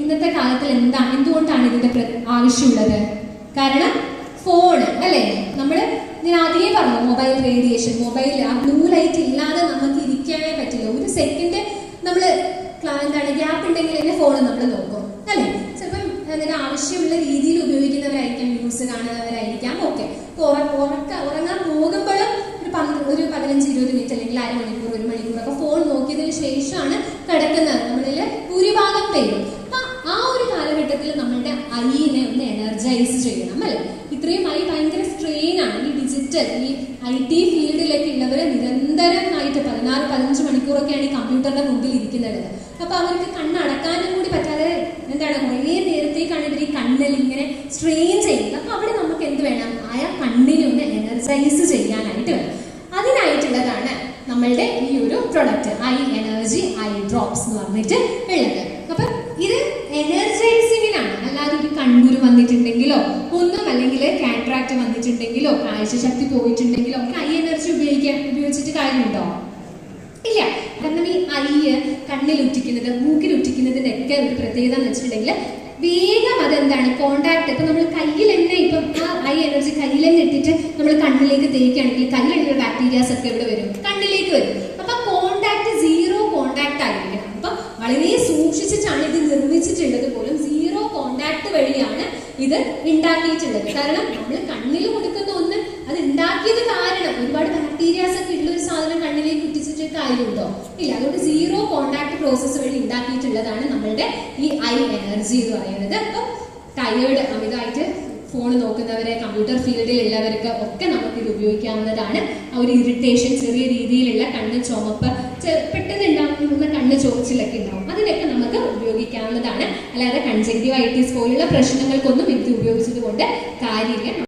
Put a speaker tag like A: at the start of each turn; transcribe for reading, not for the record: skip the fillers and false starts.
A: ഇന്നത്തെ കാലത്തിൽ എന്തുകൊണ്ടാണ് ഇതിന്റെ ആവശ്യമുള്ളത്? കാരണം ഫോൺ അല്ലേ, ഞാൻ ആദ്യമേ പറഞ്ഞു മൊബൈൽ റേഡിയേഷൻ, മൊബൈൽ ആ ബ്ലൂ ലൈറ്റ് ഇല്ലാതെ നമുക്ക് ഇരിക്കാനേ പറ്റില്ല. ഒരു സെക്കൻഡ് നമ്മൾ ഗ്യാപ്പ് ഉണ്ടെങ്കിൽ തന്നെ ഫോൺ നമ്മൾ നോക്കും അല്ലേ. ചിലപ്പം അതിന് ആവശ്യമുള്ള രീതിയിൽ ഉപയോഗിക്കുന്നവരായിരിക്കാം, ന്യൂസ് കാണുന്നവരായിരിക്കാം. ഓക്കെ, ഉറങ്ങാൻ പോകുമ്പോഴും ഒരു 15-20 മിനിറ്റ് അല്ലെങ്കിൽ അരമണിക്കൂർ 1 മണിക്കൂറൊക്കെ ഫോൺ നോക്കിയതിന് ശേഷമാണ് കിടക്കുന്നത് നമ്മളിൽ ഭൂരിഭാഗം പേരും. അപ്പൊ ആ ഒരു കാലഘട്ടത്തിൽ നമ്മളുടെ ഐനെ ഒന്ന് എനർജൈസ് ചെയ്യണം അല്ലേ. ഇത്രയും ഐ ഭയങ്കര സ്ട്രെയിൻ ആണ്. ഈ ഡിജിറ്റൽ ഈ IT ഫീൽഡിലൊക്കെ ഉള്ളവര് നിരന്തരമായിട്ട് 16-15 മണിക്കൂറൊക്കെയാണ് ഈ കമ്പ്യൂട്ടറിന്റെ മുമ്പിൽ ഇരിക്കുന്നത്. അപ്പൊ അവർക്ക് കണ്ണടക്കാനും കൂടി പറ്റാതെ കുറേ നേരത്തേക്കാണ് ഇവർ ഈ കണ്ണിൽ ഇങ്ങനെ സ്ട്രെയിൻ ചെയ്യുന്നത്. അപ്പൊ അവിടെ നമുക്ക് എന്ത് വേണം? ആ കണ്ണിനെ ഒന്ന് എനർജൈസ് ചെയ്യാനായിട്ട് വേണം. അതിനായിട്ടുള്ളതാണ് നമ്മളുടെ ഈ ഒരു product I energy eye drops എന്ന് പറഞ്ഞിട്ട് ഉള്ളത്. അപ്പൊ ഇത് എനർജൈസിങ്ങിനാണ്. അല്ലാതെ ഒരു കണ്ണൂര് വന്നിട്ടുണ്ടെങ്കിലോ ഒന്നും, അല്ലെങ്കിൽ കാറ്ററാക്ട് വന്നിട്ടുണ്ടെങ്കിലോ കാഴ്ചശക്തി പോയിട്ടുണ്ടെങ്കിലോ ഒക്കെ ഐ എനർജി ഉപയോഗിച്ചിട്ട് കാര്യമുണ്ടോ? ഇല്ല. കാരണം ഈ ഐ കണ്ണിലുറ്റിക്കുന്നത് മൂക്കിലുറ്റിക്കുന്നതിന്റെ ഒക്കെ ഒരു പ്രത്യേകത എന്ന് വെച്ചിട്ടുണ്ടെങ്കിൽ വേഗം അതെന്താണ് കോണ്ടാക്ട്. ഇപ്പൊ നമ്മൾ കയ്യിൽ തന്നെ ഇപ്പം ആ ഐ എനർജി കയ്യിൽ തന്നെ ഇട്ടിട്ട് നമ്മൾ കണ്ണിലേക്ക് തേക്കുകയാണെങ്കിൽ കയ്യിലുള്ള ബാക്ടീരിയാസ് ഒക്കെ ഇവിടെ വരും, കണ്ണിലേക്ക് വരും. അപ്പൊ കോണ്ടാക്ട് സീറോ കോണ്ടാക്ട് ആയിരിക്കണം. അപ്പൊ വളരെ സൂക്ഷിച്ചിട്ടാണ് ഇത് നിർമ്മിച്ചിട്ടുള്ളത് പോലും. സീറോ കോണ്ടാക്ട് വഴിയാണ് ഇത് ഉണ്ടാക്കിയിട്ടുള്ളത്. കാരണം നമ്മൾ കണ്ണിൽ കൊടുക്കുന്ന ഒന്ന് അത് ഉണ്ടാക്കിയത് കാരണം ഒരുപാട് ബാക്ടീരിയാസ് ഒക്കെ ഉള്ള ഒരു സാധനം കണ്ണിലേക്ക് ഇട്ടിച്ചിട്ട് കാര്യമുണ്ടോ? ഇല്ല. അതുകൊണ്ട് സീറോ കോണ്ടാക്ട് പ്രോസസ്സ് വഴി ഉണ്ടാക്കിയിട്ടുള്ളതാണ് നമ്മളുടെ ഈ ഐ എനർജി എന്ന് പറയുന്നത്. അപ്പൊ ടയേർഡ്, അമിതമായിട്ട് ഫോൺ നോക്കുന്നവരെ, കമ്പ്യൂട്ടർ ഫീൽഡിൽ ഉള്ളവർക്ക് ഒക്കെ നമുക്ക് ഇത് ഉപയോഗിക്കാവുന്നതാണ്. ആ ഒരു ഇറിറ്റേഷൻ, ചെറിയ രീതിയിലുള്ള കണ്ണ് ചുമപ്പ്, പെട്ടെന്ന് ഉണ്ടാകുന്ന കണ്ണ് ചോച്ചിലൊക്കെ ഉണ്ടാവും, അതിനൊക്കെ നമുക്ക് ഉപയോഗിക്കാവുന്നതാണ്. അല്ലാതെ കൺജങ്ക്റ്റിവൈറ്റിസ് പോലുള്ള പ്രശ്നങ്ങൾക്കൊന്നും ഇത് ഉപയോഗിച്ചത് കൊണ്ട് കാര്യമില്ല.